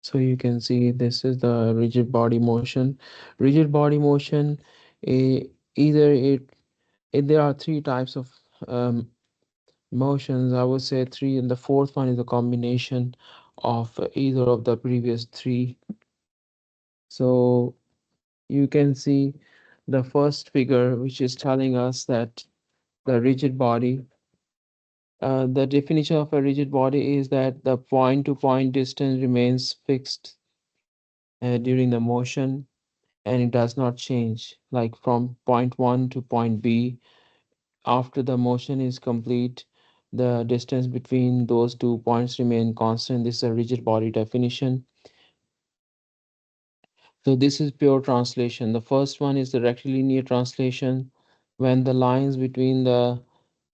So you can see this is the rigid body motion. Rigid body motion, eh, either there are three types of um, motions. I would say three, and the fourth one is a combination of either of the previous three. So you can see the first figure, which is telling us that the rigid body. The definition of a rigid body is that the point to point distance remains fixed during the motion, and it does not change, like from point 1 to point B. After the motion is complete, the distance between those 2 points remain constant. This is a rigid body definition. So this is pure translation. The first one is the rectilinear translation, when the lines between the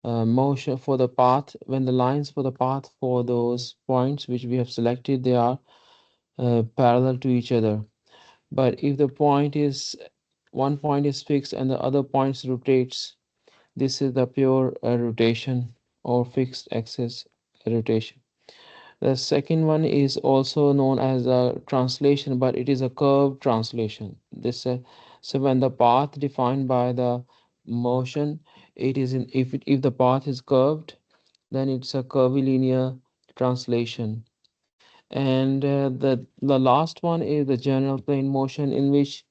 motion for the path, when the lines for the path for those points which we have selected, they are parallel to each other. But if the point is one point is fixed and the other points rotates, this is the pure rotation or fixed axis rotation. The second one is also known as a translation, but it is a curved translation. So when the path defined by the motion, it is in if the path is curved, then it's a curvilinear translation. And the last one is the general plane motion, in which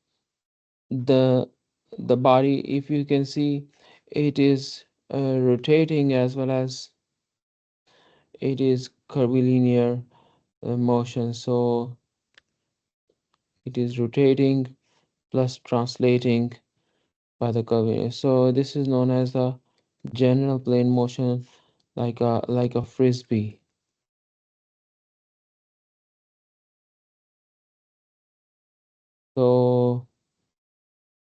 the the body, if you can see, it is rotating as well as it is curvilinear motion. So it is rotating plus translating by the curvature. So this is known as the general plane motion, like a frisbee. So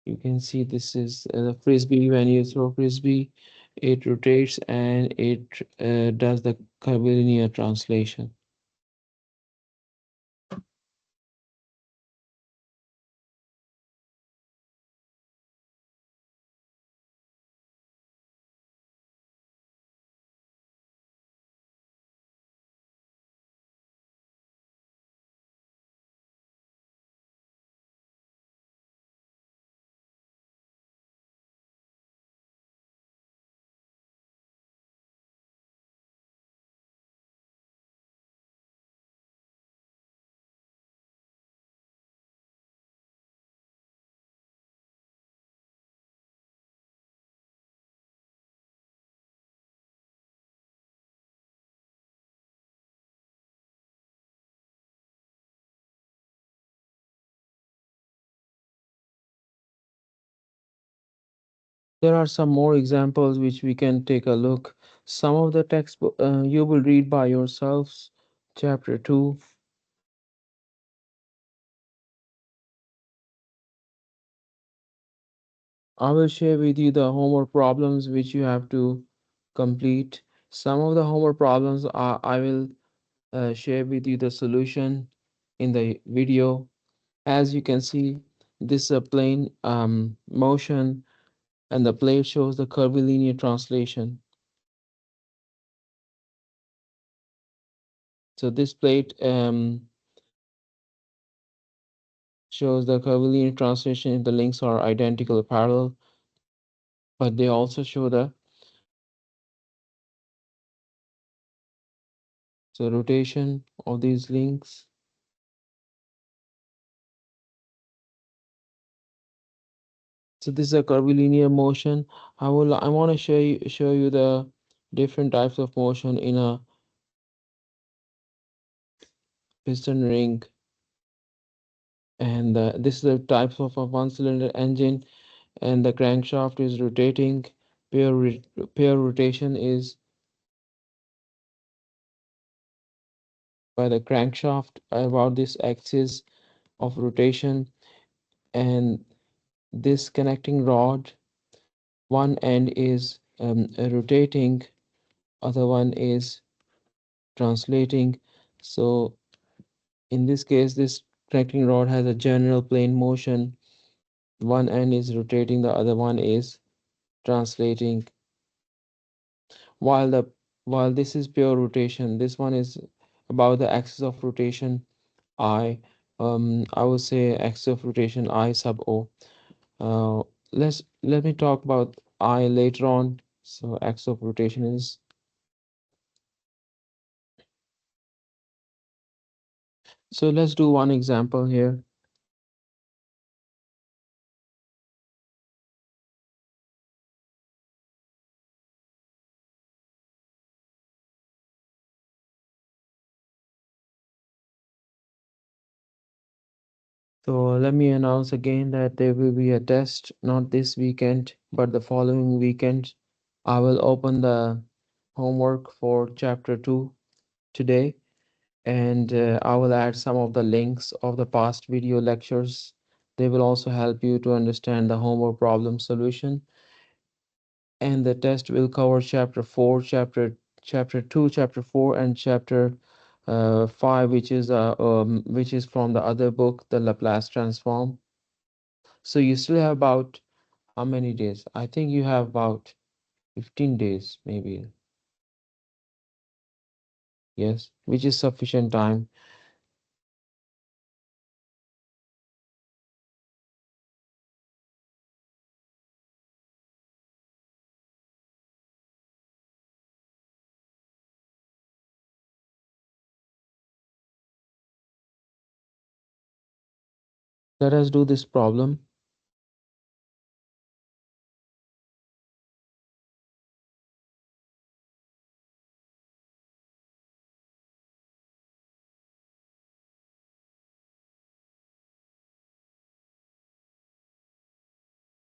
you can see this is the frisbee. When you throw frisbee, it rotates and it does the curvilinear translation. There are some more examples which we can take a look. Some of the textbook you will read by yourselves. Chapter 2. I will share with you the homework problems which you have to complete. Some of the homework problems I will share with you the solution in the video. As you can see, this is a plane motion, and the plate shows the curvilinear translation. So this plate shows the curvilinear translation if the links are identical or parallel, but they also show the rotation of these links. So this is a curvilinear motion. I want to show you the different types of motion in a piston ring. And this is the types of a one cylinder engine, and the crankshaft is rotating. Pair rotation is by the crankshaft about this axis of rotation, and this connecting rod, one end is rotating, other one is translating. So in this case, this connecting rod has a general plane motion. One end is rotating, the other one is translating. While this is pure rotation, this one is about the axis of rotation I. I would say axis of rotation I sub O. Uh, let me talk about I later on. So axis of rotation is. So let's do one example here. So let me announce again that there will be a test, not this weekend, but the following weekend. I will open the homework for chapter 2 today, and I will add some of the links of the past video lectures. They will also help you to understand the homework problem solution. And the test will cover chapter 4, chapter 2, chapter 4, and chapter 5, which is from the other book, the Laplace transform. So you still have about how many days? I think you have about 15 days, maybe. Yes, which is sufficient time. Let us do this problem.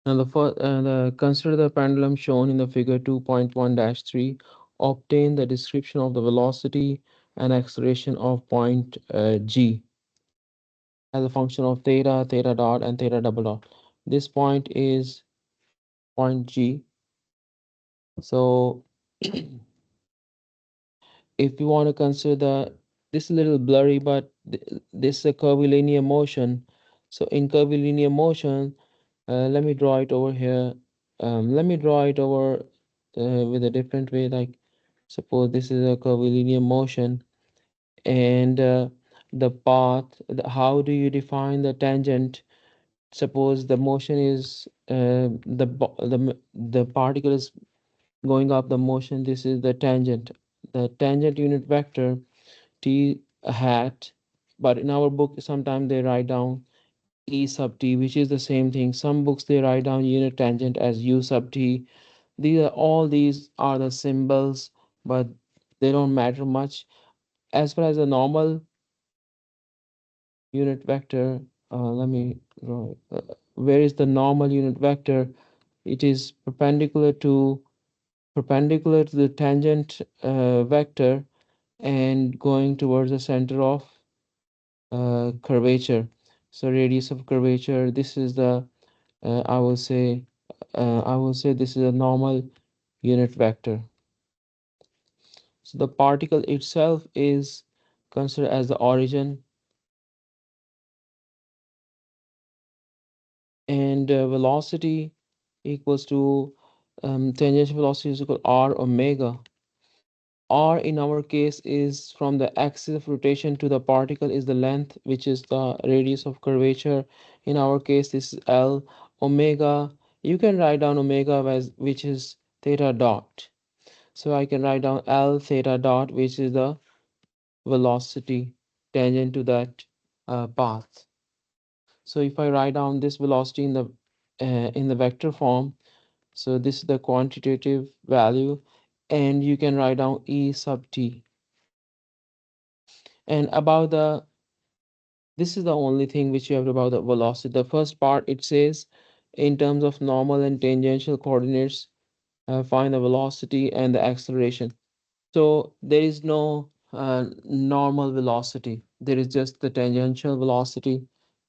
Now consider the pendulum shown in the figure 2.1-3. Obtain the description of the velocity and acceleration of point G as a function of theta, theta dot, and theta double dot. This point is point G. So if you want to consider this is a little blurry, but this is a curvilinear motion. So in curvilinear motion, let me draw it over here. Let me draw it over with a different way. Like suppose this is a curvilinear motion, and the path. How do you define the tangent? Suppose the motion is the particle is going up the motion. This is the tangent. The tangent unit vector t hat, but in our book sometimes they write down e sub t, which is the same thing. Some books they write down unit tangent as u sub t. These are the symbols, but they don't matter much. As far as the normal unit vector, let me draw it. Where is the normal unit vector? It is perpendicular to the tangent vector and going towards the center of curvature. So radius of curvature, this is the I will say this is a normal unit vector. So the particle itself is considered as the origin, and velocity equals to tangential velocity is equal to r omega. R in our case is from the axis of rotation to the particle is the length, which is the radius of curvature. In our case, this is L. Omega, you can write down omega as which is theta dot. So I can write down L theta dot, which is the velocity tangent to that path. So if I write down this velocity in the vector form, so this is the quantitative value, and you can write down E sub t. And about the this is the only thing which you have about the velocity. The first part it says in terms of normal and tangential coordinates, find the velocity and the acceleration. So there is no normal velocity. There is just the tangential velocity.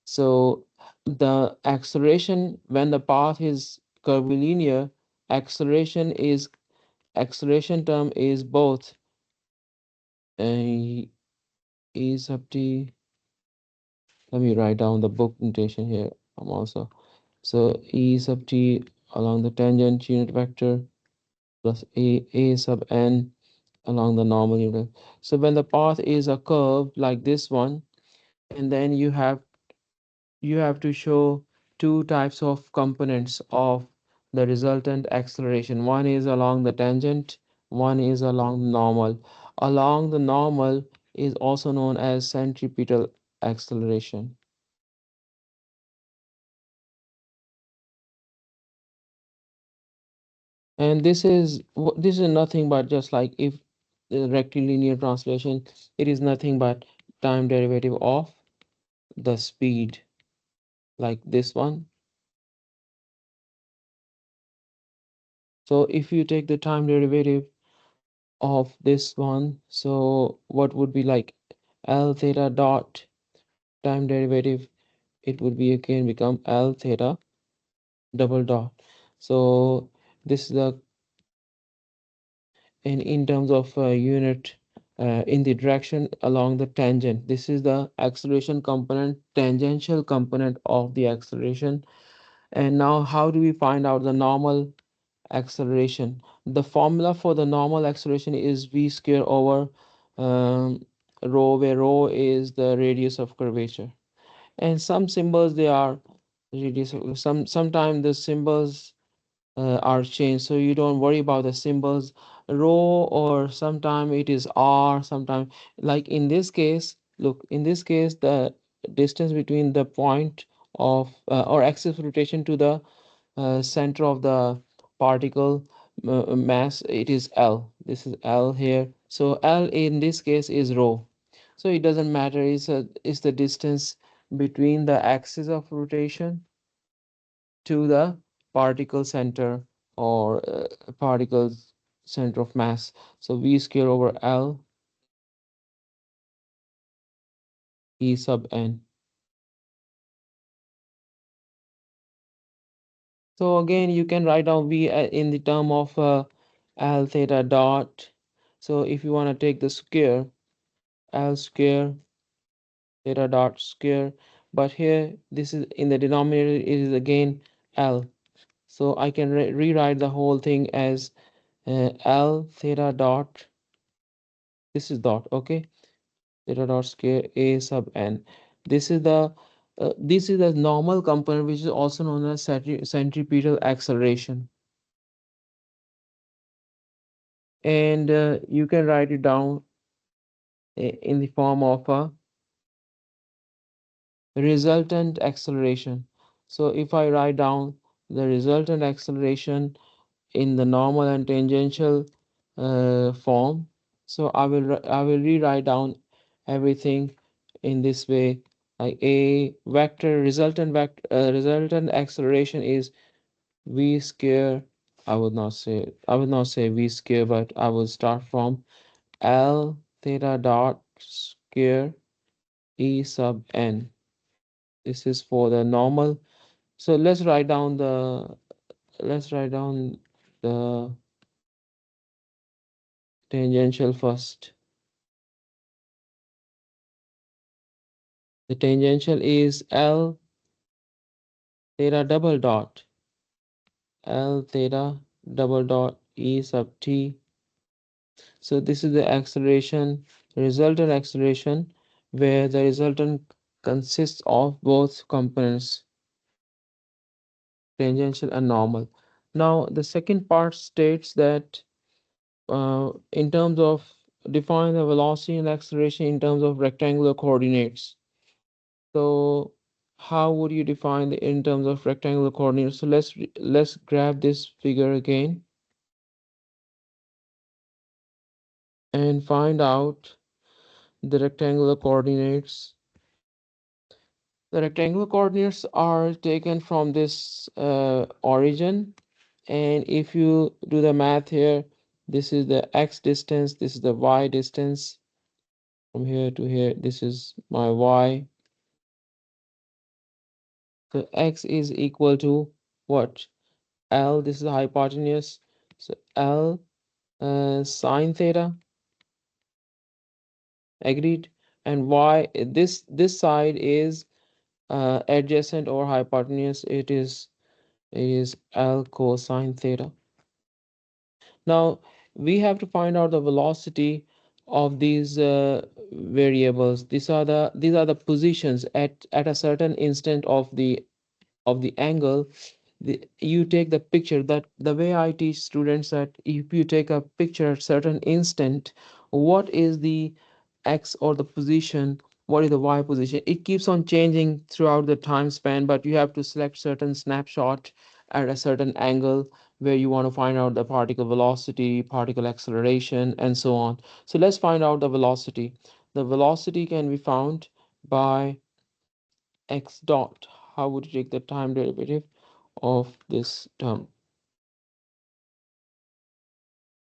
So the acceleration when the path is curvilinear, acceleration is acceleration term is both uh, e sub t. Let me write down the book notation here. I'm also so e sub t along the tangent unit vector plus a sub n along the normal unit. So when the path is a curve like this one, and then you have to show two types of components of the resultant acceleration. One is along the tangent, one is along the normal. Along the normal is also known as centripetal acceleration. And this is nothing but just like if the rectilinear translation, it is nothing but time derivative of the speed, like this one. So if you take the time derivative of this one, so what would be like L theta dot time derivative, it would be again become L theta double dot. So this is the in terms of unit in the direction along the tangent. This is the acceleration component, tangential component of the acceleration. And now how do we find out the normal acceleration? The formula for the normal acceleration is v square over rho, where rho is the radius of curvature. And some symbols they are radius. Sometimes the symbols are changed, so you don't worry about the symbols rho, or sometime it is r, sometime like in this case. Look, in this case the distance between the point of or axis of rotation to the center of the particle mass, it is L. This is L here, so L in this case is rho. So it doesn't matter, it's the distance between the axis of rotation to the particle center, or particles center of mass. So v square over L E sub n. So again you can write down v in the term of L theta dot. So if you want to take the square, L square theta dot square, but here this is in the denominator, it is again L. So I can rewrite the whole thing as L theta dot, this is dot, okay, theta dot square a sub n. This is the normal component, which is also known as centripetal acceleration. And you can write it down in the form of a resultant acceleration. So if I write down the resultant acceleration in the normal and tangential form, so I will rewrite down everything in this way, like a vector resultant acceleration is v square. I would not say v square, but I will start from L theta dot square E sub n. This is for the normal. So let's write down the tangential first. The tangential is L theta double dot L theta double dot E sub t. So this is the acceleration, resultant acceleration, where the resultant consists of both components, tangential and normal. Now the second part states that in terms of define the velocity and acceleration in terms of rectangular coordinates. So how would you define the in terms of rectangular coordinates? So let's grab this figure again and find out the rectangular coordinates. The rectangular coordinates are taken from this origin, and if you do the math here, this is the x distance, this is the y distance from here to here, this is my y. So x is equal to what? L, this is the hypotenuse, so L sine theta, agreed. And y, this side is adjacent or hypotenuse, it is L cosine theta. Now we have to find out the velocity of these variables. These are the positions at a certain instant of the angle. You take the picture. That the way I teach students, that if you take a picture at certain instant, what is the x or the position, what is the y position, it keeps on changing throughout the time span, but you have to select certain snapshot at a certain angle where you want to find out the particle velocity, particle acceleration, and so on. So let's find out the velocity. The velocity can be found by x dot. How would you take the time derivative of this term?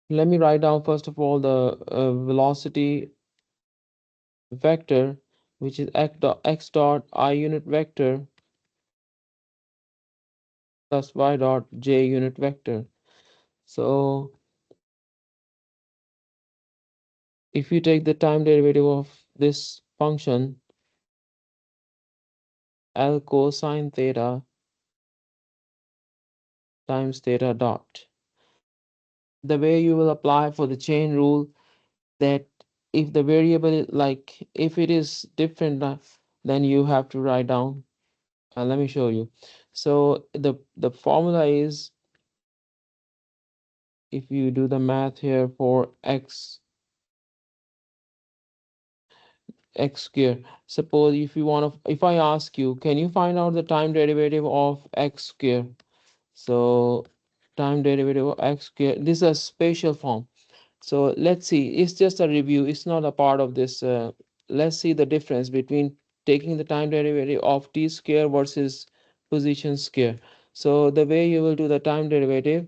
Let me write down first of all the velocity vector, which is x dot I unit vector plus y dot j unit vector. So if you take the time derivative of this function, L cosine theta times theta dot, the way you will apply for the chain rule, that if the variable like if it is different, then you have to write down. Let me show you. So the formula is, if you do the math here for x square, suppose if you want to, if I ask you, can you find out the time derivative of x square? So time derivative of x square, this is a spatial form. So let's see, it's just a review, it's not a part of this. Let's see the difference between taking the time derivative of t square versus position square. So the way you will do the time derivative,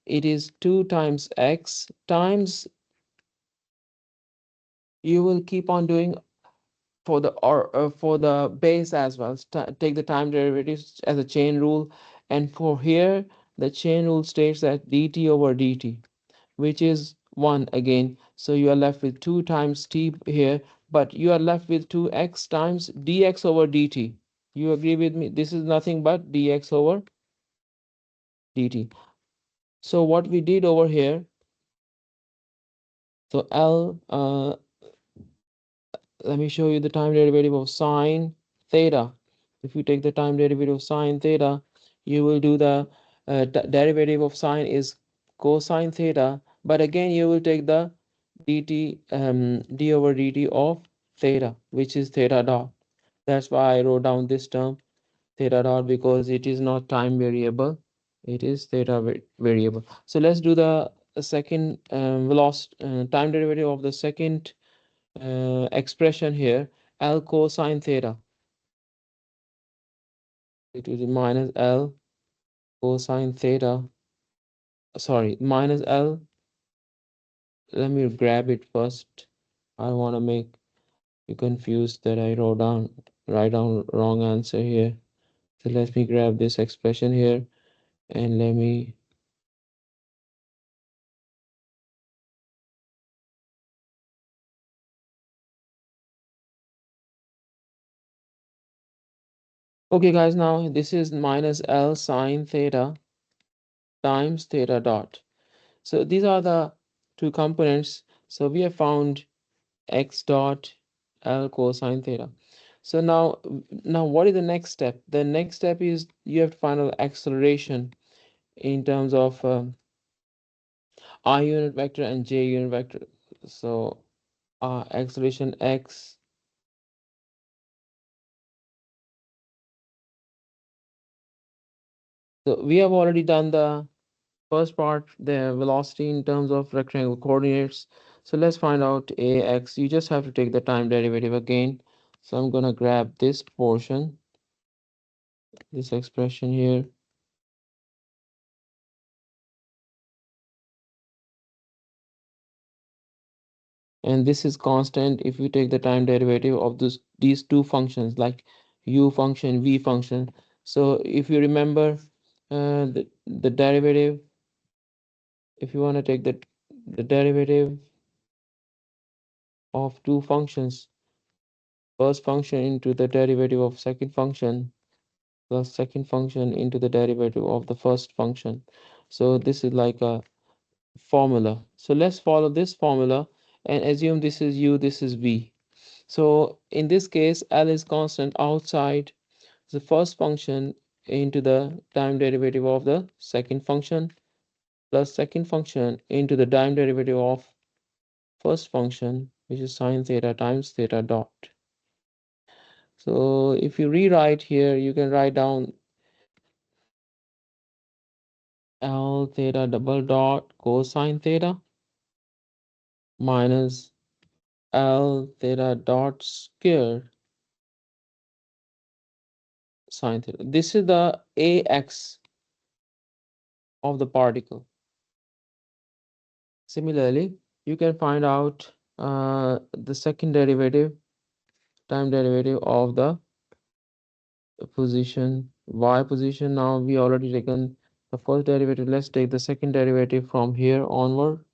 it is 2 times x times, you will keep on doing for the or for the base as well. Take the time derivatives as a chain rule, and for here the chain rule states that dt over dt, which is 1 again. So you are left with 2 times t here, but you are left with 2x times dx over dt. You agree with me? This is nothing but dx over dt. So what we did over here, so L, let me show you the time derivative of sine theta. If you take the time derivative of sine theta, you will do the derivative of sine is cosine theta, but again you will take the dt, d over dt of theta, which is theta dot. That's why I wrote down this term theta dot, because it is not time variable, it is theta variable. So let's do the second velocity time derivative of the second expression here, L cosine theta. It will be minus L cosine theta. Sorry, minus L. Let me grab it first. I want to make you confused that I write down wrong answer here. So let me grab this expression here and let me. Okay, guys, now this is minus L sine theta times theta dot. So these are the two components. So we have found x dot L cosine theta. So now what is the next step? The next step is you have to find out acceleration in terms of I unit vector and j unit vector. So acceleration x. So we have already done the first part, the velocity in terms of rectangle coordinates. So let's find out ax. You just have to take the time derivative again. So I'm gonna grab this portion, this expression here. And this is constant if you take the time derivative of these two functions, like u function, v function. So if you remember the derivative, if you want to take the derivative of two functions, first function into the derivative of second function plus second function into the derivative of the first function. So this is like a formula. So let's follow this formula, and assume this is u, this is v. So in this case, L is constant outside the first function into the time derivative of the second function plus second function into the time derivative of first function, which is sine theta times theta dot. So if you rewrite here, you can write down L theta double dot cosine theta minus L theta dot square sine theta. This is the AX of the particle. Similarly, you can find out the second derivative, time derivative of the position, y position. Now we already taken the first derivative. Let's take the second derivative from here onward.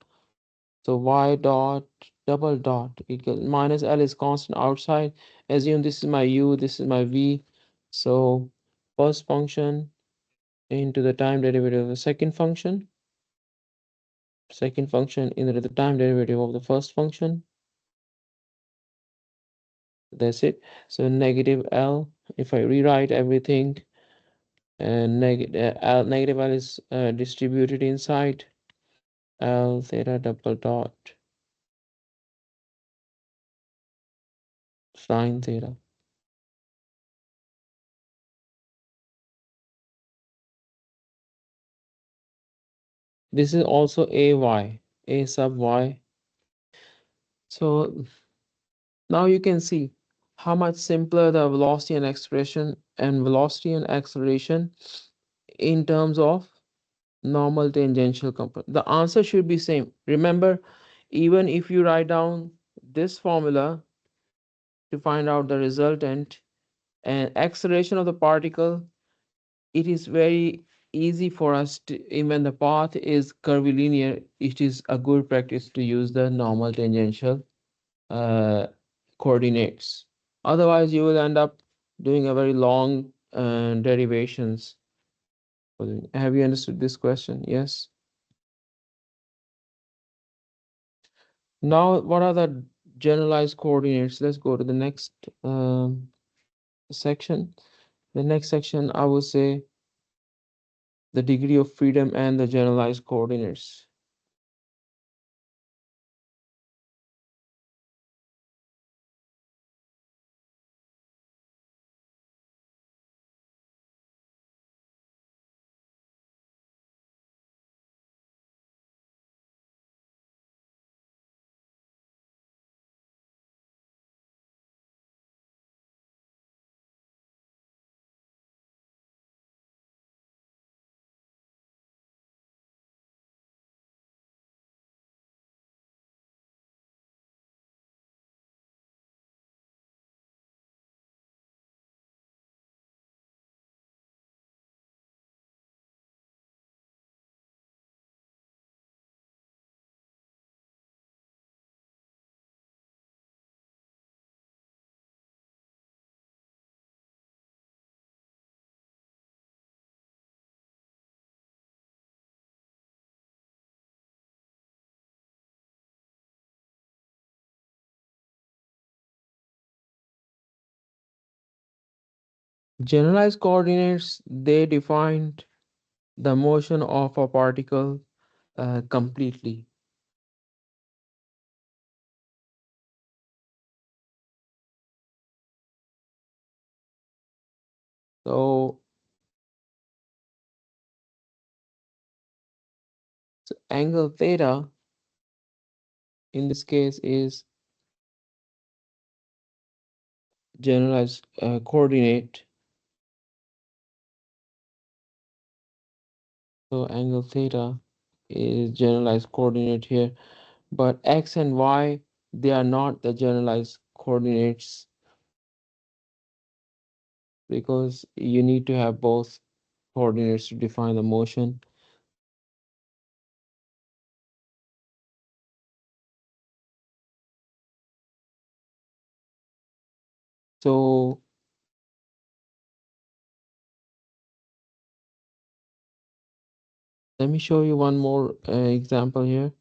So y dot double dot equal minus L is constant outside. Assume this is my u, this is my v. So first function into the time derivative of the second function into the time derivative of the first function. That's it. So negative L, if I rewrite everything, and negative L is distributed inside L theta double dot sine theta. This is also a sub y. So now you can see how much simpler the velocity and expression and velocity and acceleration in terms of normal tangential component. The answer should be same. Remember, even if you write down this formula to find out the resultant and acceleration of the particle, it is very easy for us to, even the path is curvilinear, it is a good practice to use the normal tangential uh, coordinates. Otherwise, you will end up doing a very long derivations. Have you understood this question? Yes. Now, what are the generalized coordinates? Let's go to the next section. The next section, I will say the degree of freedom and the generalized coordinates. Generalized coordinates, they defined the motion of a particle completely. So, angle theta in this case is generalized coordinate. So angle theta is generalized coordinate here, but x and y, they are not the generalized coordinates because you need to have both coordinates to define the motion. So let me show you one more example here.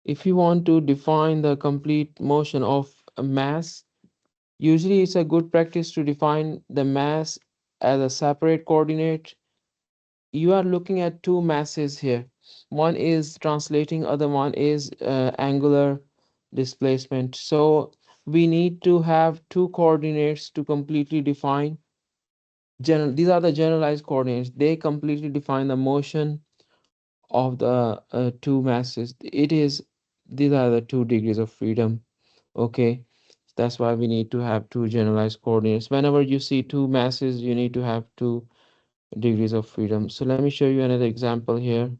If you want to define the complete motion of a mass, usually it's a good practice to define the mass as a separate coordinate. You are looking at two masses here. One is translating, other one is angular displacement. So we need to have two coordinates to completely define these are the generalized coordinates. They completely define the motion of the two masses. It is these are the 2 degrees of freedom. Okay, that's why we need to have two generalized coordinates. Whenever you see two masses, you need to have 2 degrees of freedom. So let me show you another example here.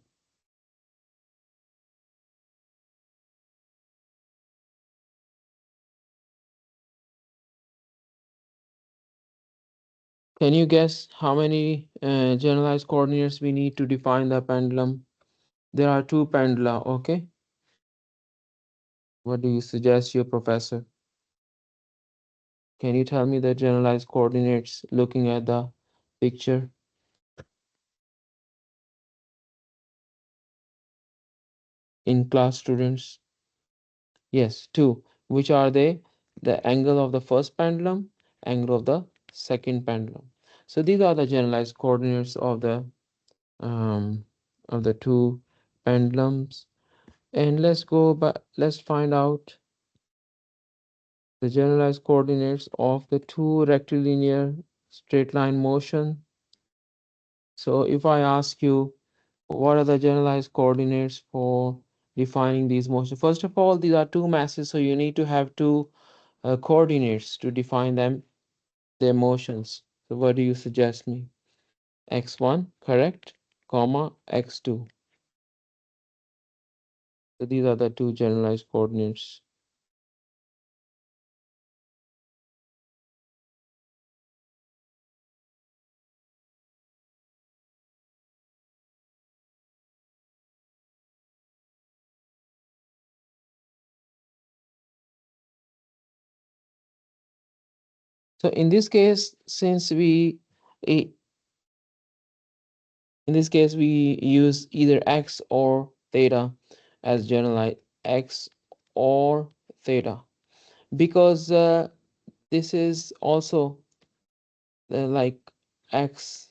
Can you guess how many generalized coordinates we need to define the pendulum? There are two pendula, okay? What do you suggest, your professor? Can you tell me the generalized coordinates looking at the picture in class, students? Yes, two. Which are they? The angle of the first pendulum, angle of the second pendulum. So these are the generalized coordinates um, of the two pendulums. And let's find out the generalized coordinates of the two rectilinear straight line motion. So if I ask you, what are the generalized coordinates for defining these motions? First of all, these are two masses, so you need to have two coordinates to define their motions. So what do you suggest me? X1, correct, comma, X2. So these are the two generalized coordinates. So in this case, i- in this case, we use either X or theta as generalized X or theta because this is also like X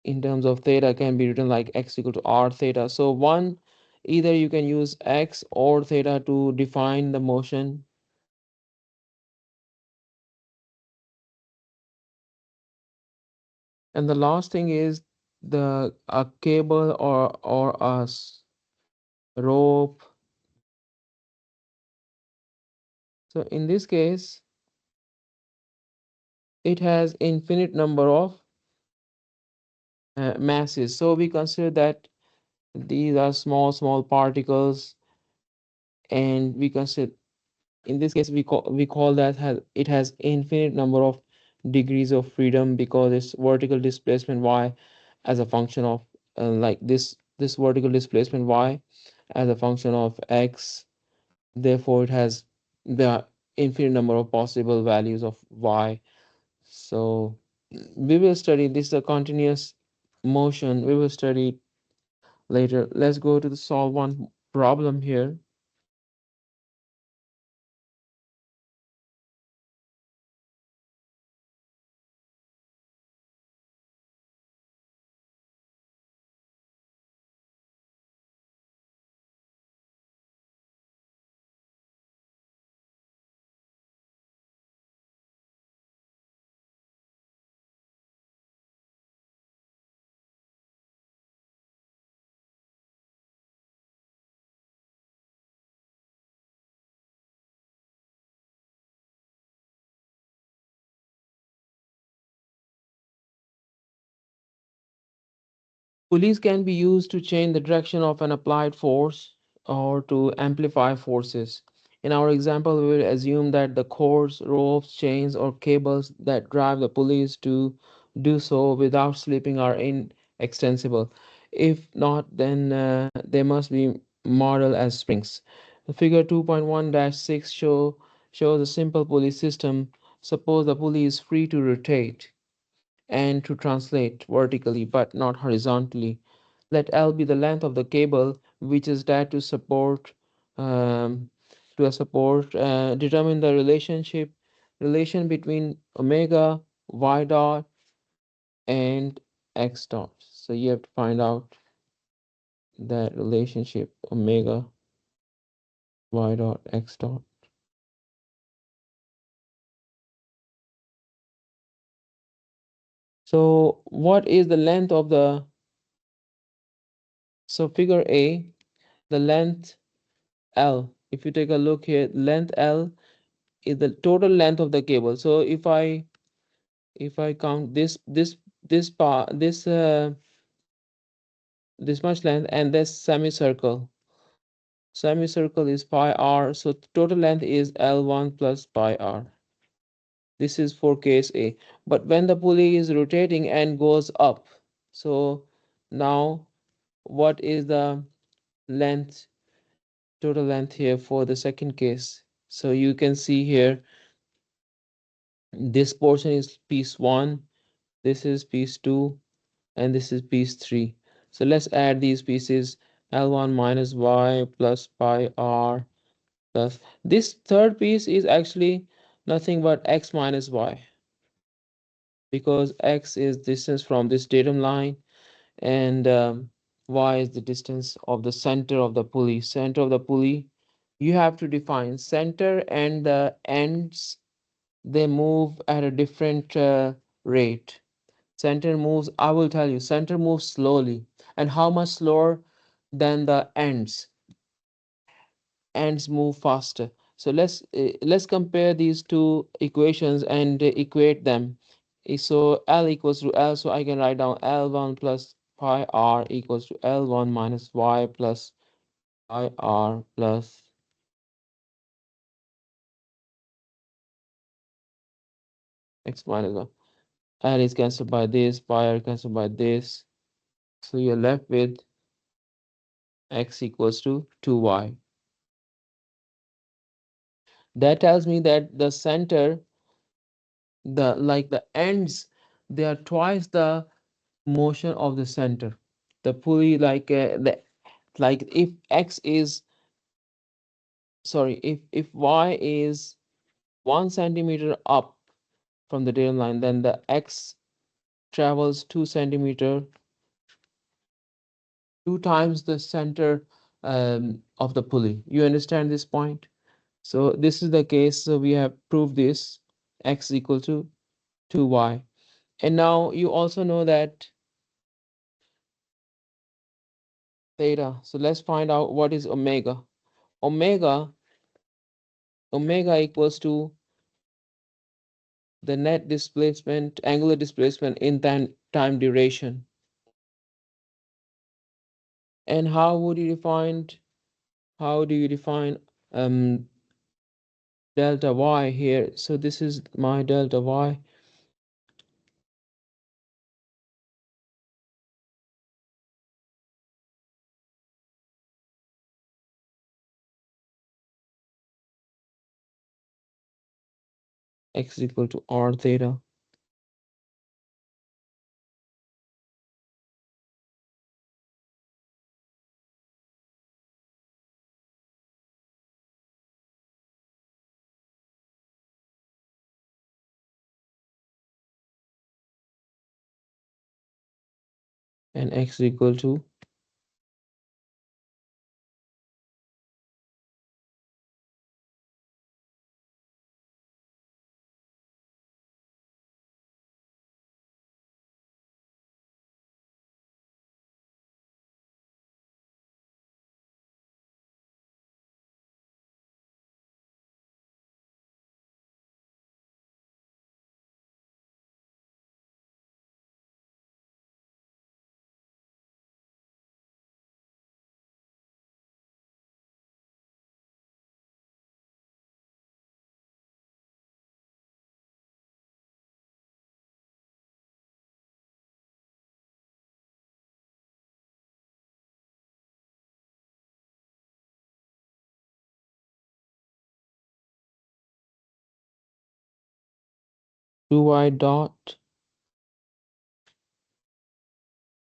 in terms of theta can be written like X equal to R theta. So one, either you can use X or theta to define the motion. And the last thing is the a cable or rope. So in this case, it has infinite number of masses. So we consider that these are small particles, and we consider in this case we call that it has infinite number of degrees of freedom because its vertical displacement y as a function of like this vertical displacement y as a function of x. Therefore, it has the infinite number of possible values of y. So we will study this is a continuous motion. We will study later. Let's go to the solve one problem here. Pulleys can be used to change the direction of an applied force or to amplify forces. In our example, we will assume that the cords, ropes, chains, or cables that drive the pulleys to do so without slipping are inextensible. If not, then they must be modeled as springs. The figure 2.1-6 shows a simple pulley system. Suppose the pulley is free to rotate and to translate vertically but not horizontally. Let L be the length of the cable which is that to a support determine the relation between omega y dot and x dot. So you have to find out that relationship omega y dot x dot. So what is the length of the, so figure A, the length L. If you take a look here, length L is the total length of the cable. So if I count this part, this much length, and this semicircle is pi r, so total length is L1 plus pi r. This is for case A. But when the pulley is rotating and goes up, so now what is the length, total length here for the second case? So you can see here, this portion is piece 1, this is piece 2, and this is piece 3. So let's add these pieces. L1 minus y plus pi r plus, this third piece is actually nothing but x minus y, because x is distance from this datum line, and y is the distance of the center of the pulley. Center of the pulley, you have to define center and the ends, they move at a different rate. Center moves, I will tell you, center moves slowly. And how much slower than the ends move faster. So let's compare these two equations and equate them. So L equals to L, so I can write down L1 plus pi r equals to L1 minus y plus pi r plus x minus 1. L is cancelled by this, pi r cancelled by this. So you're left with x equals to 2y. That tells me that the center, the ends, they are twice the motion of the center. The pulley, like if x is, sorry, if y is 1 centimeter up from the data line, then the x travels 2 centimeter, 2 times the center of the pulley. You understand this point? So this is the case. So we have proved this, x equal to 2y. And now you also know that theta. So let's find out what is omega. Omega, omega equals to the net displacement, angular displacement in time duration. And how do you define um, delta y here? So this is my delta y. X equal to r theta. And x equal to, two y dot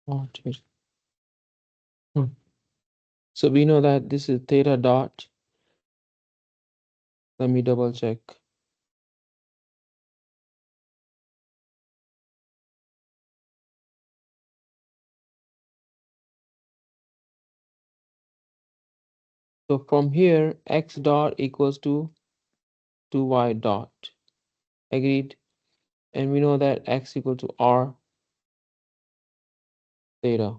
r theta. Hmm. So we know that this is theta dot. Let me double check. So from here, x dot equals to 2y dot. Agreed? And we know that x equal to r theta.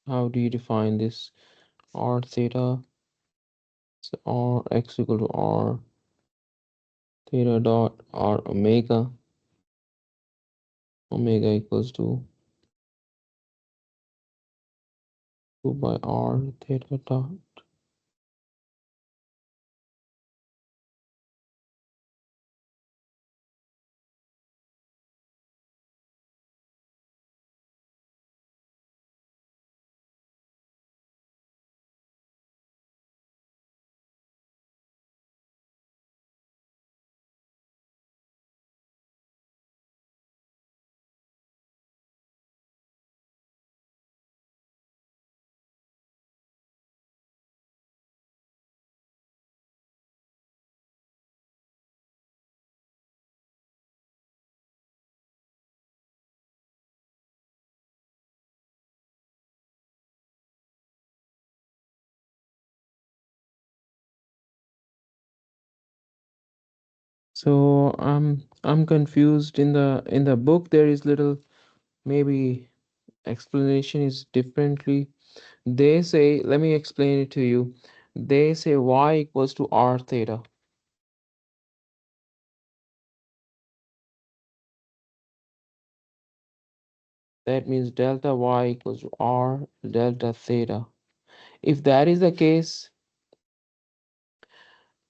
How do you define this? R theta. So r x equal to r theta dot r omega. Omega equals to 2 by r theta dot. So I'm confused. In the book there is little, maybe explanation is differently. They say, let me explain it to you. They say y equals to r theta. That means delta y equals to r delta theta. If that is the case,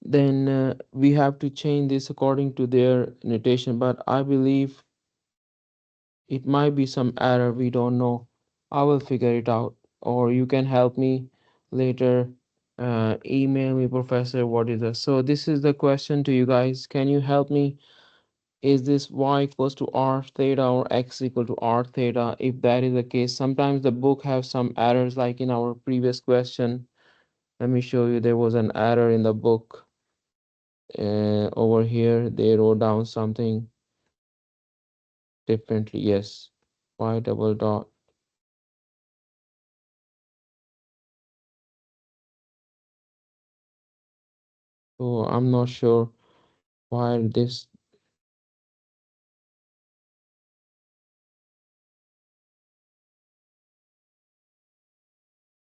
then we have to change this according to their notation. But I believe it might be some error, we don't know. I will figure it out, or you can help me later. Email me, professor, what is this? So this is the question to you guys. Can you help me? Is this y equals to r theta or x equal to r theta? If that is the case, sometimes the book have some errors, like in our previous question. Let me show you, there was an error in the book. Over here they wrote down something differently. Yes, y double dot. So I'm not sure why this.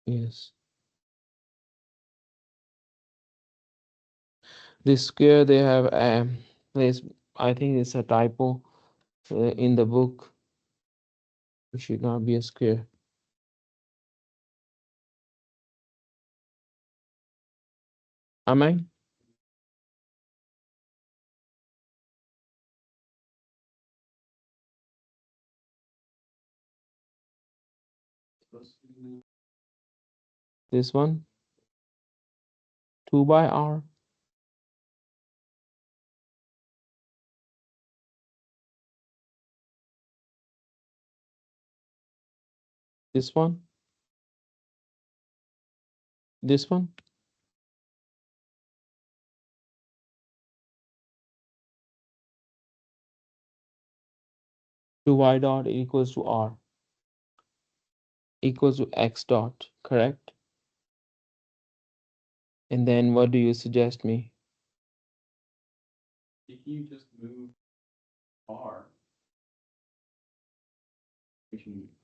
Yes, this square they have place. I think it's a typo in the book. It should not be a square. Am I? This one, 2 by r. This one, this one, 2y dot equals to r equals to x dot, correct? And then what do you suggest me? If you just move r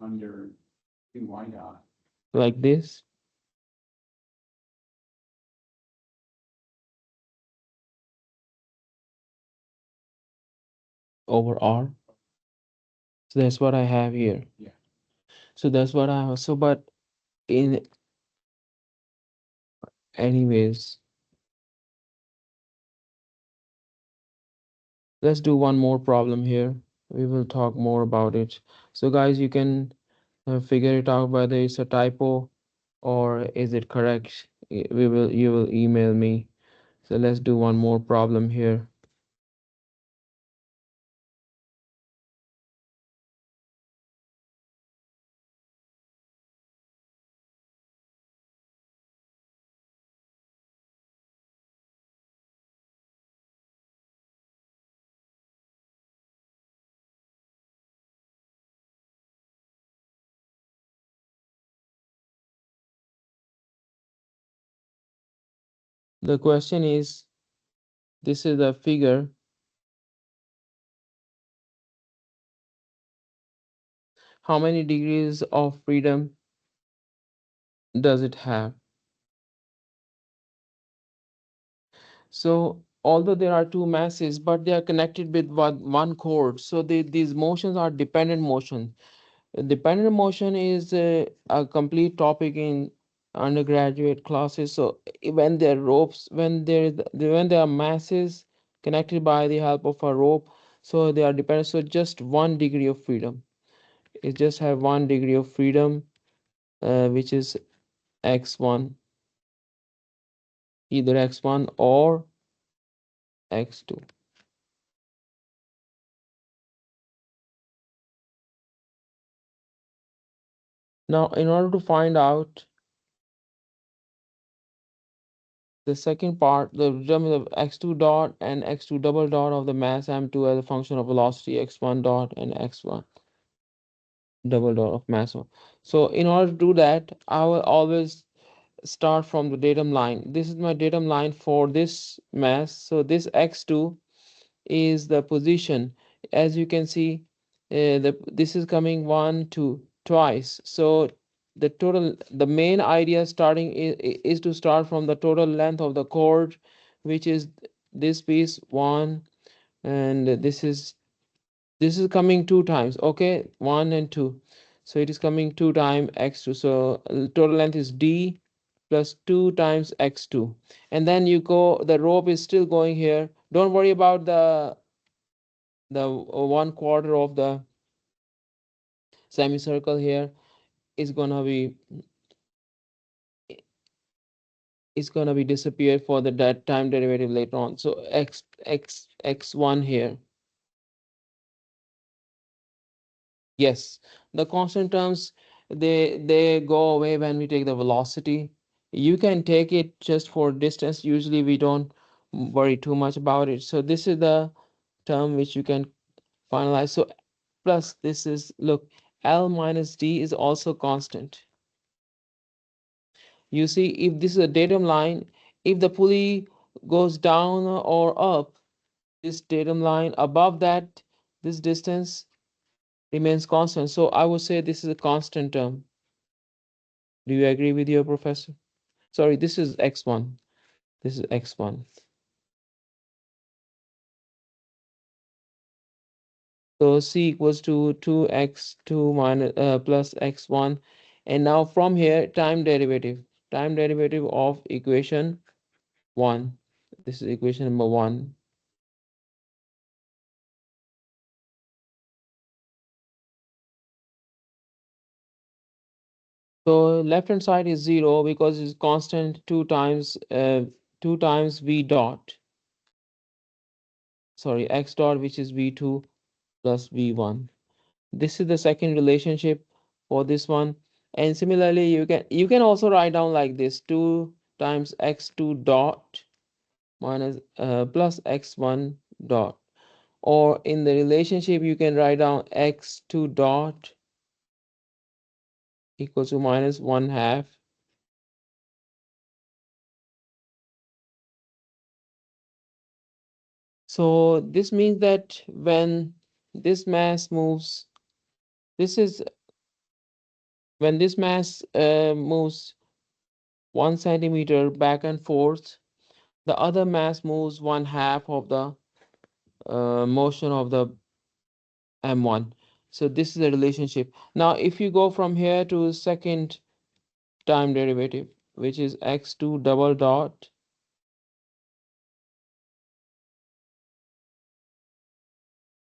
under 2y dot. Like this over r. So that's what I have here. Yeah. So that's what I have. So, but in Anyways, let's do one more problem here. We will talk more about it. So guys, you can figure it out whether it's a typo or is it correct. You will email me. So let's do one more problem here. The question is, this is the figure. How many degrees of freedom does it have? So although there are two masses, but they are connected with one cord. So these motions are dependent motion. Dependent motion is a complete topic in undergraduate classes. So when there are ropes, when there are masses connected by the help of a rope, so they are dependent. So just 1 degree of freedom. It just have 1 degree of freedom, which is x1, either x1 or x2. Now, in order to find out the second part, the determine of x2 dot and x2 double dot of the mass m2 as a function of velocity x1 dot and x1 double dot of mass 1. So in order to do that, I will always start from the datum line. This is my datum line for this mass. So this x2 is the position. As you can see, this is coming one, two, twice. So the main idea starting is to start from the total length of the chord, which is this piece one, and this is coming two times. Okay, one and two. So it is coming two times x2. So total length is d plus 2 times x2, and then you go, the rope is still going here. Don't worry about the 1/4 of the semicircle here is gonna be disappeared for the that time derivative later on. So x1 here. Yes, the constant terms, they go away when we take the velocity. You can take it just for distance. Usually we don't worry too much about it. So this is the term which you can finalize. So plus this is, look, L minus D is also constant. You see, if this is a datum line, if the pulley goes down or up, this datum line above that, this distance remains constant. So I would say this is a constant term. Do you agree with your professor? Sorry, this is x1. This is x1. So c equals to 2x2 minus plus x1. And now from here, time derivative. Time derivative of equation 1. This is equation number 1. So left hand side is 0 because it's constant 2 times v dot. Sorry, x dot, which is v2 plus v1. This is the second relationship for this one. And similarly, you can also write down like this: 2 times x2 dot minus plus x1 dot. Or in the relationship, you can write down x2 dot equals to minus 1/2. So this means that when this mass moves, this is when this mass moves 1 centimeter back and forth, the other mass moves 1/2 of the motion of the m1. So this is the relationship. Now, if you go from here to second time derivative, which is x2 double dot.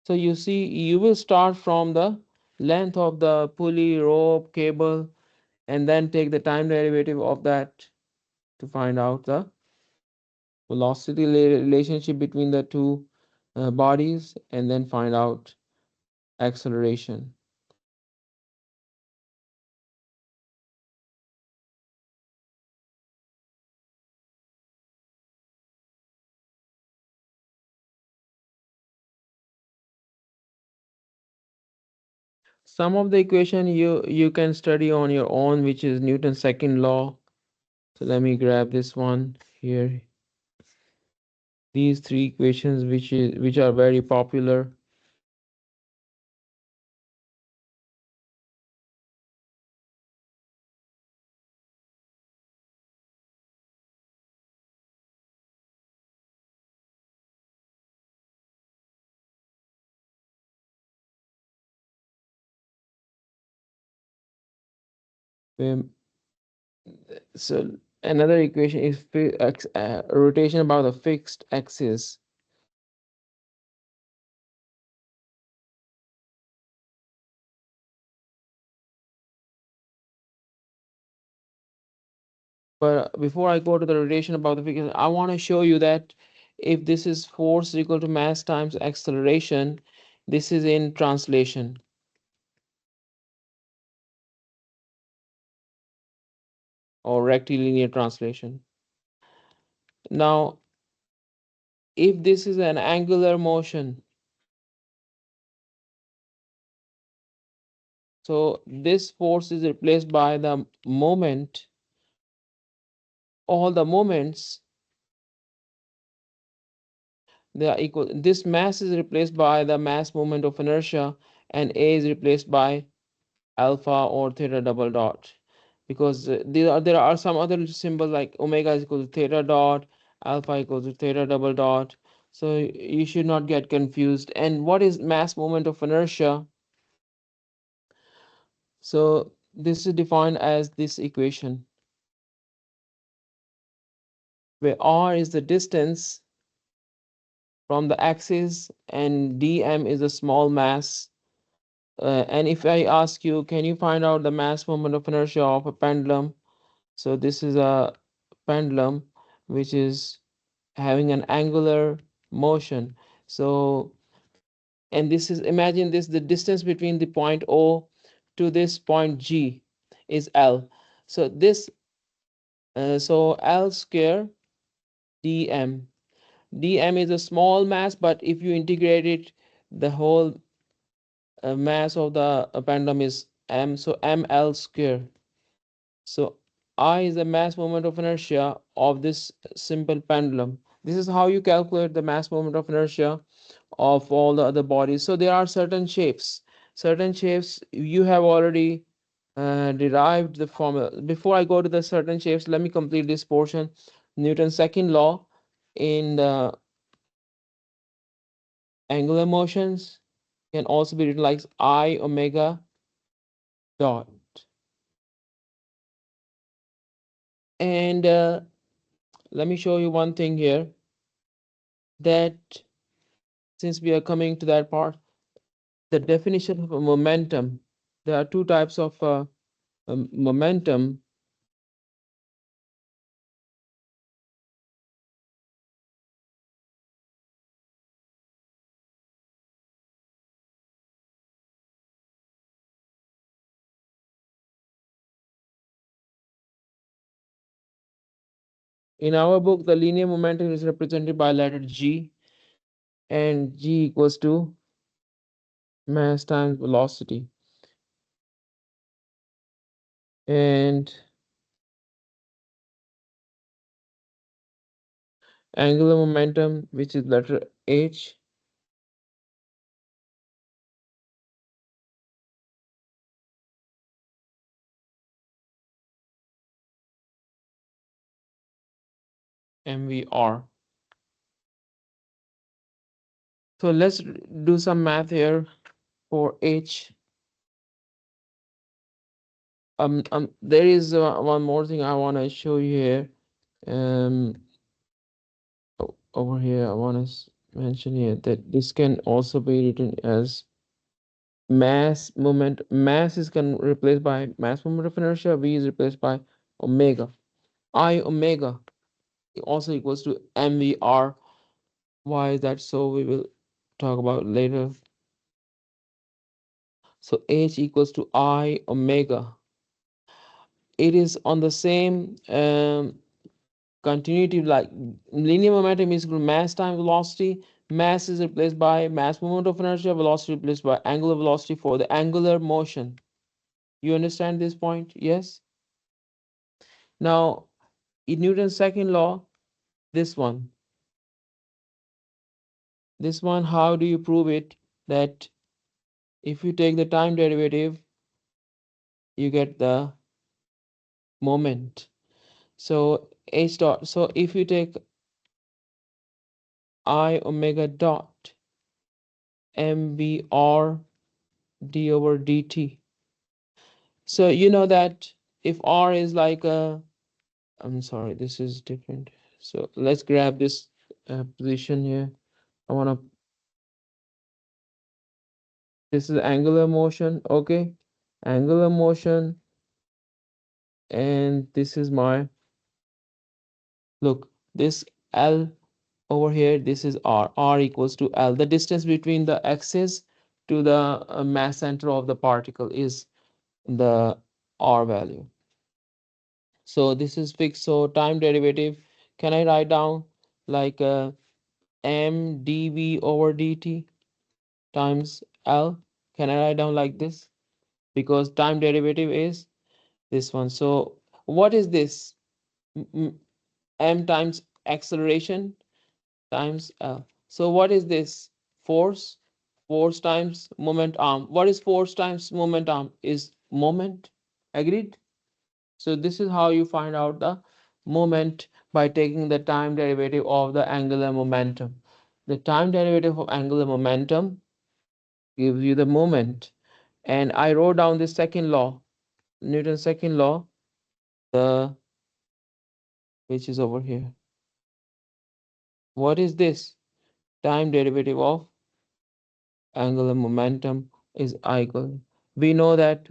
So you see, you will start from the length of the pulley, rope, cable, and then take the time derivative of that to find out the velocity relationship between the two bodies, and then find out acceleration. Some of the equation you can study on your own, which is Newton's second law. So let me grab this one here. These three equations, which are very popular. Um, so another equation is rotation about a fixed axis. But before I go to the rotation about the fixed, I want to show you that if this is force equal to mass times acceleration, this is in translation or rectilinear translation. Now, if this is an angular motion, so this force is replaced by the moment. All the moments, they are equal. This mass is replaced by the mass moment of inertia, and A is replaced by alpha or theta double dot, because there are some other symbols like omega is equal to theta dot, alpha equals to theta double dot. So you should not get confused. And what is mass moment of inertia? So this is defined as this equation, where r is the distance from the axis and dm is a small mass. And if I ask you, can you find out the mass moment of inertia of a pendulum? So this is a pendulum which is having an angular motion. So, and this is, imagine this, the distance between the point O to this point G is L. So this, so L square dm. dm is a small mass, but if you integrate it, the whole mass of the pendulum is m, so ml square. So I is the mass moment of inertia of this simple pendulum. This is how you calculate the mass moment of inertia of all the other bodies. So there are certain shapes. Certain shapes you have already derived the formula. Before I go to the certain shapes, let me complete this portion. Newton's second law in the angular motions can also be written like I omega dot. And let me show you one thing here, that since we are coming to that part, the definition of a momentum. There are two types of momentum. In our book, the linear momentum is represented by letter G, and G equals to mass times velocity. And angular momentum, which is letter H, MVR. So let's do some math here for H. There is one more thing I want to show you here. Um, Over here, I want to mention here that this can also be written as mass moment. Mass is can replaced by mass moment of inertia. V is replaced by omega. I omega also equals to mvr. Why is that so? We will talk about later. So H equals to I omega. It is on the same continuity, like linear momentum is equal to mass times velocity. Mass is replaced by mass moment of inertia, velocity replaced by angular velocity for the angular motion. You understand this point? Yes. Now, in Newton's second law, this one, how do you prove it? That if you take the time derivative, you get the moment. So h dot. So if you take I omega dot mvr d over dt. So you know that if r is like a, I'm sorry, this is different. So let's grab this position here. I want to, this is angular motion, okay? Angular motion, and this is my, look, this L over here, this is R. R equals to L. The distance between the axis to the mass center of the particle is the R value. So this is fixed. So time derivative, can I write down like m dv over dt times L? Can I write down like this? Because time derivative is this one. So what is this? M times acceleration times L. So what is this? Force. Force times moment arm. What is force times moment arm? Is moment. Agreed? So this is how you find out the moment by taking the time derivative of the angular momentum. The time derivative of angular momentum gives you the moment. And I wrote down the second law, Newton's second law, the which is over here. What is this? Time derivative of angular momentum is equal. We know that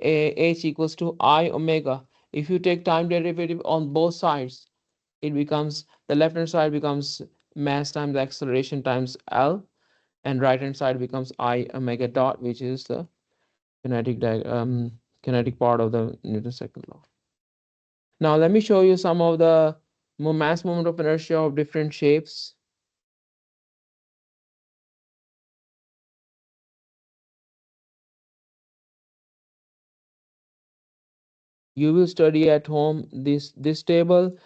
h equals to I omega. If you take time derivative on both sides, it becomes, the left hand side becomes mass times acceleration times L, and right hand side becomes I omega dot, which is the kinetic part of the Newton's second law. Now let me show you some of the mass moment of inertia of different shapes. You will study at home this table.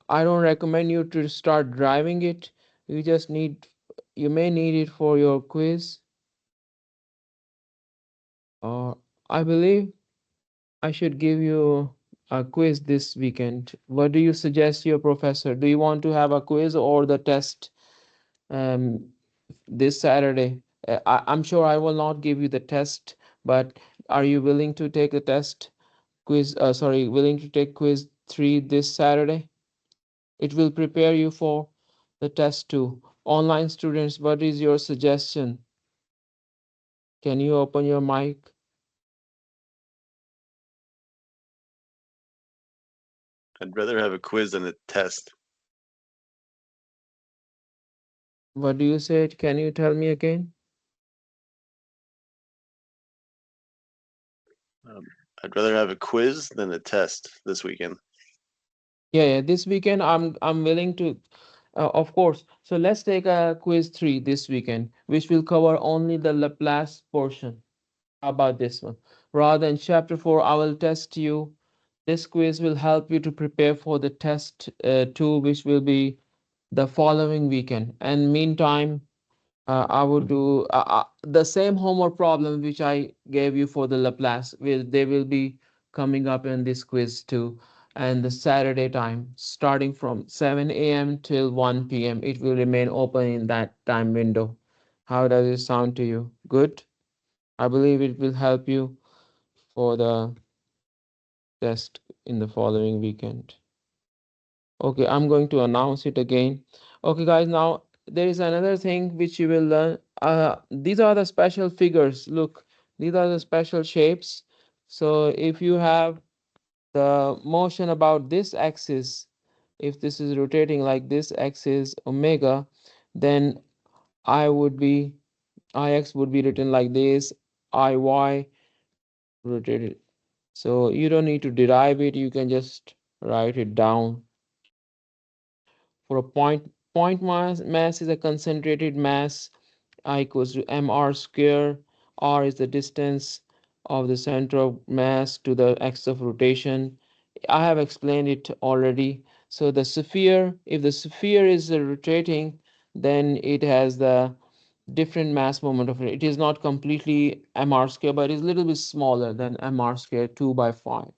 I don't recommend you to start driving it. You just need, you may need it for your quiz. Or I believe I should give you a quiz this weekend. What do you suggest your professor? Do you want to have a quiz or the test um, this Saturday? I'm sure I will not give you the test, but are you willing to take the test quiz? Sorry, willing to take quiz 3 this Saturday? It will prepare you for the test too. Online students, what is your suggestion? Can you open your mic? I'd rather have a quiz than a test. What do you say? Can you tell me again? Um, I'd rather have a quiz than a test this weekend. Yeah, this weekend I'm willing to, of course. So let's take a quiz 3 this weekend, which will cover only the Laplace portion. How about this one? Rather than chapter 4, I will test you. This quiz will help you to prepare for the test 2, which will be the following weekend. And meantime, I would do the same homework problem which I gave you for the Laplace. They will be coming up in this quiz too. And the Saturday time, starting from 7 a.m. till 1 p.m., it will remain open in that time window. How does it sound to you? Good? I believe it will help you for the test in the following weekend. Okay, I'm going to announce it again. Okay, guys, now there is another thing which you will learn. These are the special figures. Look, these are the special shapes. So if you have the motion about this axis, if this is rotating like this axis omega, then I would be Ix would be written like this, Iy rotated. So you don't need to derive it, you can just write it down. For a point mass is a concentrated mass. I equals to mr square. R is the distance of the center of mass to the axis of rotation. I have explained it already. So the sphere, if the sphere is rotating, then it has the different mass moment of it. It is not completely mr square, but it is a little bit smaller than mr square 2 by 5.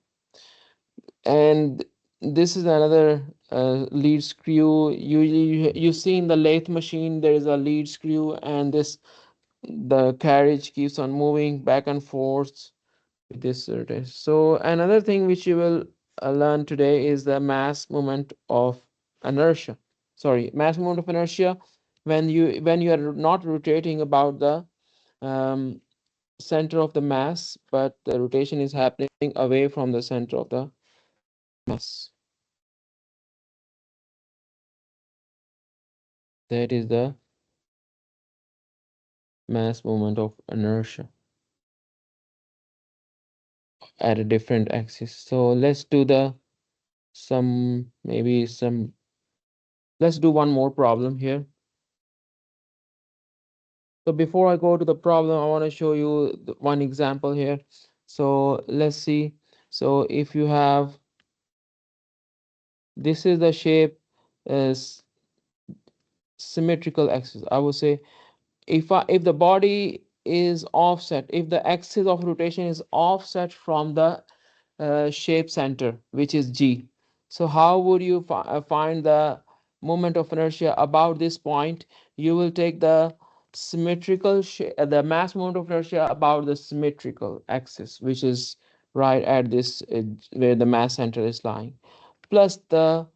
And this is another lead screw. You see in the lathe machine there is a lead screw, and this the carriage keeps on moving back and forth with this certain. So another thing which you will learn today is the mass moment of inertia. Sorry, mass moment of inertia when you are not rotating about the um, center of the mass, but the rotation is happening away from the center of the mass. That is the mass moment of inertia at a different axis. So let's do the some maybe some let's do one more problem here. So before I go to the problem, I want to show you one example here. So let's see. So if you have, this is the shape as symmetrical axis. I would say if the body is offset, if the axis of rotation is offset from the shape center, which is G. So how would you find the moment of inertia about this point? You will take the the mass moment of inertia about the symmetrical axis, which is right at this where the mass center is lying, plus the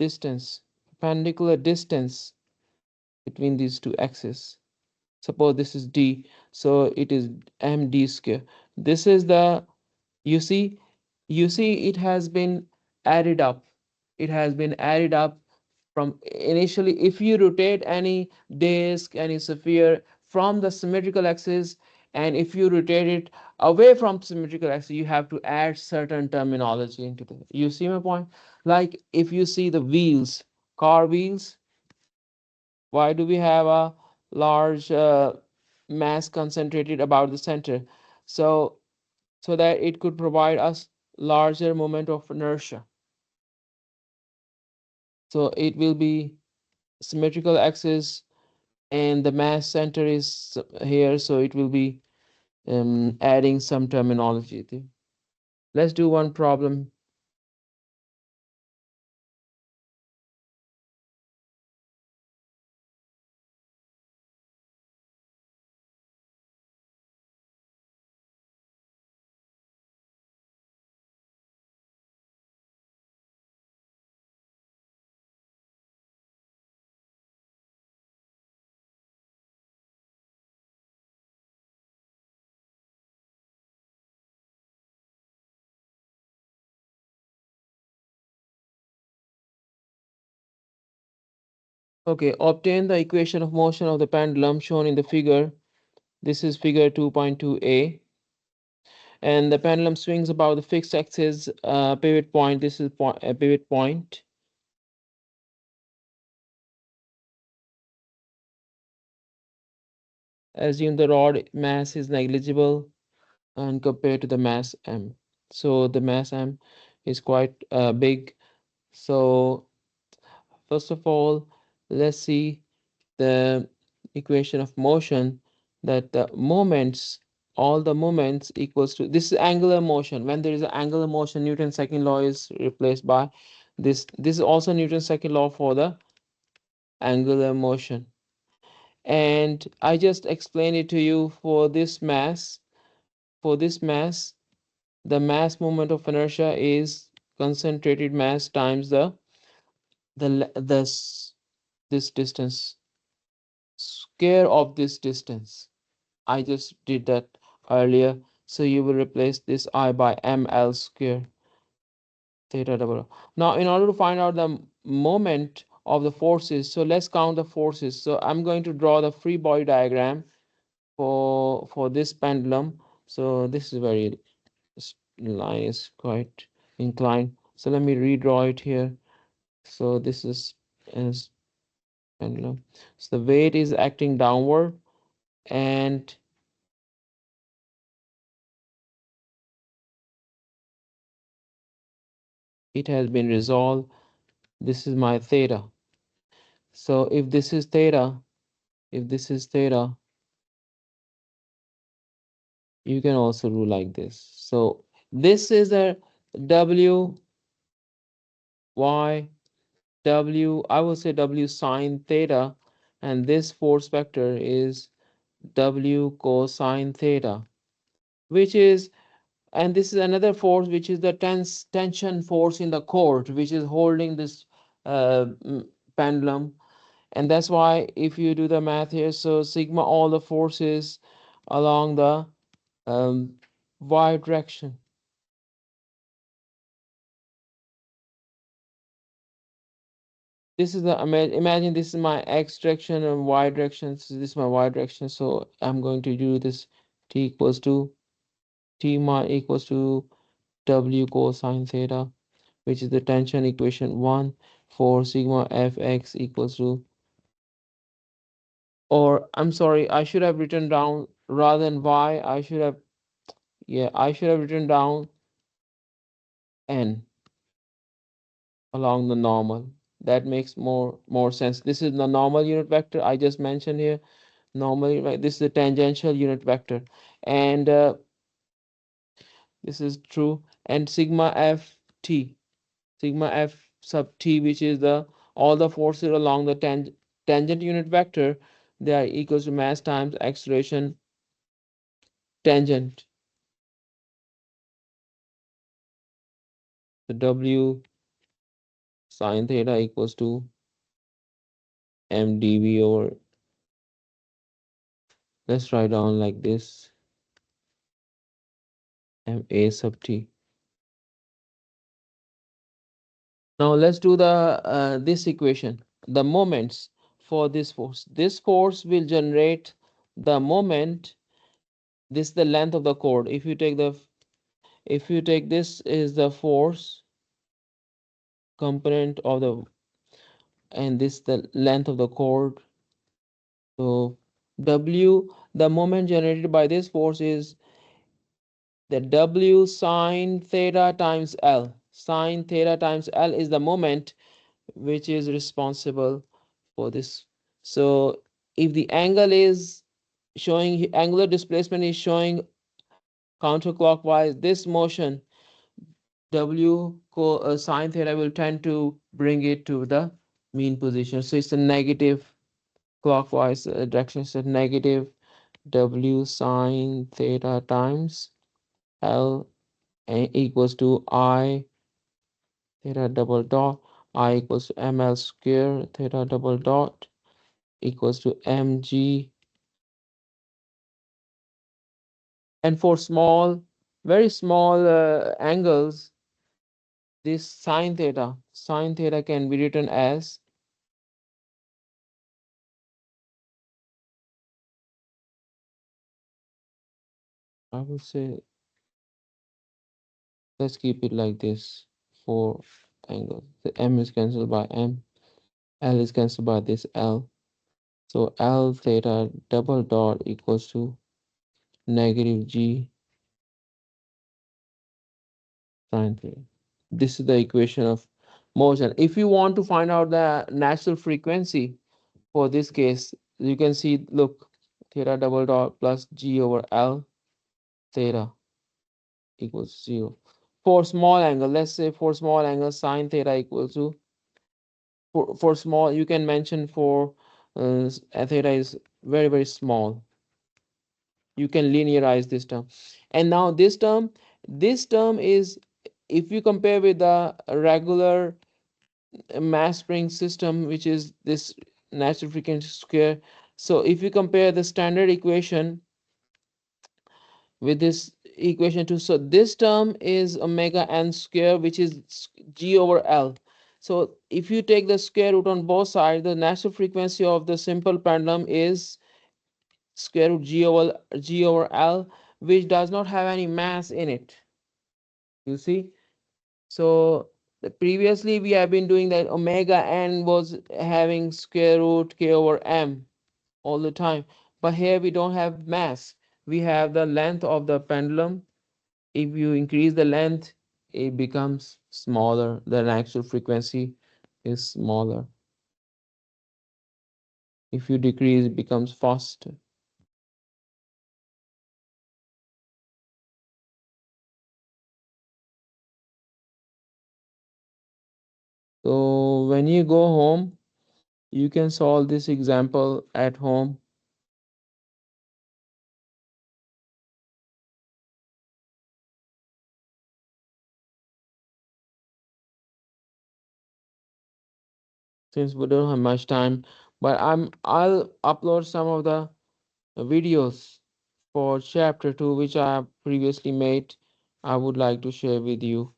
distance, perpendicular distance between these two axes. Suppose this is D, so it is md square. This is the, you see, it has been added up. It has been added up from initially. If you rotate any disk, any sphere from the symmetrical axis, and if you rotate it away from symmetrical axis, you have to add certain terminology into it. You see my point? Like if you see the wheels, car wheels, why do we have a large mass concentrated about the center? So that it could provide us larger moment of inertia. So it will be symmetrical axis and the mass center is here, so it will be adding some terminology there. Let's do one problem. Okay, obtain the equation of motion of the pendulum shown in the figure. This is figure 2.2a, and the pendulum swings about the fixed axis pivot point. This is a pivot point. Assume the rod mass is negligible and compared to the mass m. So the mass m is quite big. So first of all, let's see the equation of motion, that the moments, all the moments equals to, this is angular motion. When there is an angular motion, Newton's second law is replaced by this. This is also Newton's second law for the angular motion. And I just explained it to you for this mass, for this mass. the mass moment of inertia is concentrated mass times the this distance, square of this distance. I just did that earlier. So you will replace this I by ml square theta double. Now, in order to find out the moment of the forces, so let's count the forces. So I'm going to draw the free body diagram for this pendulum. So this is very line is quite inclined. So let me redraw it here. So this is pendulum. So the weight is acting downward and it has been resolved. This is my theta. So if this is theta, if this is theta, you can also do like this. So this is a W, Y, W, I will say W sine theta, and this force vector is W cosine theta, which is, and this is another force, which is the tension force in the cord, which is holding this pendulum. And that's why if you do the math here, so sigma all the forces along the um, y direction. This is the imagine this is my x direction and y direction. So this is my y direction. So I'm going to do this t equals to t my equals to w cosine theta, which is the tension equation 1 for sigma fx equals to, or I'm sorry, I should have written down rather than y, I should have, yeah, I should have written down n along the normal. That makes more sense. This is the normal unit vector I just mentioned here. Normally, right, this is the tangential unit vector, and this is true. And sigma f t, sigma f sub t, which is the all the forces along the tangent unit vector, they are equals to mass times acceleration tangent. The w sine theta equals to mdv over, let's write down like this, ma sub t. Now let's do the this equation. The moments for this force. This force will generate the moment. This is the length of the cord. If you take this is the force component of the, and this the length of the cord. So W, the moment generated by this force is the W sine theta times L. Sine theta times L is the moment which is responsible for this. So if the angle is showing, angular displacement is showing counterclockwise, this motion W sine theta will tend to bring it to the mean position. So it's a negative clockwise direction. So negative W sine theta times L equals to I theta double dot, I equals to ml square theta double dot equals to mg. And for small, very small angles, this sine theta can be written as, I will say, let's keep it like this for angles. The m is cancelled by m, l is cancelled by this l. So L theta double dot equals to negative G sine theta. This is the equation of motion. If you want to find out the natural frequency for this case, you can see, look, theta double dot plus G over L theta equals 0. For small angle, let's say for small angle, sine theta equals to, for small, you can mention for theta is very small. You can linearize this term. And now this term, This term is, if you compare with the regular mass spring system, which is this natural frequency square. So if you compare the standard equation with this equation 2, so this term is omega n square, which is g over l. So if you take the square root on both sides, the natural frequency of the simple pendulum is square root g over l, which does not have any mass in it. You see. So previously we have been doing that omega n was having square root k over m all the time. But here we don't have mass. We have the length of the pendulum. If you increase the length, it becomes smaller. The actual frequency is smaller. If you decrease, it becomes faster. So when you go home, you can solve this example at home. Since we don't have much time, but I'll upload some of the videos for chapter 2 which I have previously made. I would like to share with you.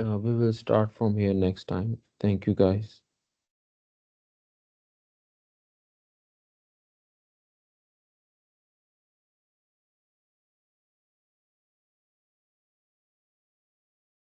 We will start from here next time. Thank you guys.